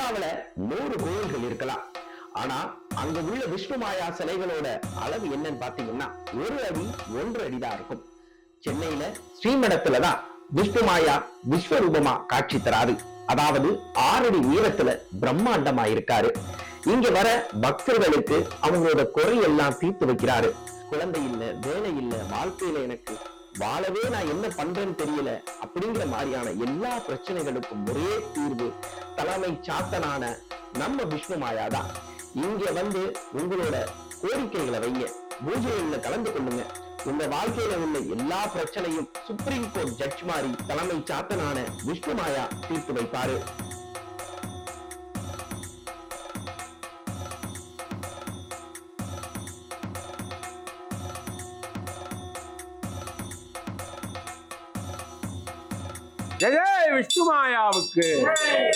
மதுராவில 100 கோயில்கள் இருக்கலாம். ஆனா அங்க உள்ள விஷ்ணு மாயா சிலைகளோட அளவு என்னன்னு பாத்தீங்கன்னா 1 அடி 1.5 அடி தான் இருக்கும். சென்னையில ஸ்ரீமடத்துலதான் விஷ்ணு மாயா விஸ்வரூபமா காட்சி தராரு. அதாவது 6 அடி உயரத்துல பிரம்மாண்டமா இருக்காரு. இங்க வர பக்தர்களுக்கு அவங்களோட குறையெல்லாம் தீர்த்து வைக்கிறாரு. குழந்தை இல்ல, வேலை இல்ல, வாழ்க்கையில எனக்கு வாழவே நான் என்ன பண்றேன்னு தெரியல அப்படிங்கிற மாதிரியான எல்லா பிரச்சனைகளுக்கும் ஒரே தீர்வு தலைமை சாத்தனான நம்ம விஷ்ணு மாயா தான். இங்க வந்து உங்களோட கோரிக்கைகளை வைங்க, பூஜைகள்ல கலந்து கொள்ளுங்க. உங்க வாழ்க்கையில உள்ள எல்லா பிரச்சனையும் சுப்ரீம் கோர்ட் ஜட்ஜ் மாதிரி தலைமை சாத்தனான விஷ்ணு மாயா தீர்த்து வைப்பாரு. ஜெய விஷ்ணு மாயாவுக்கு.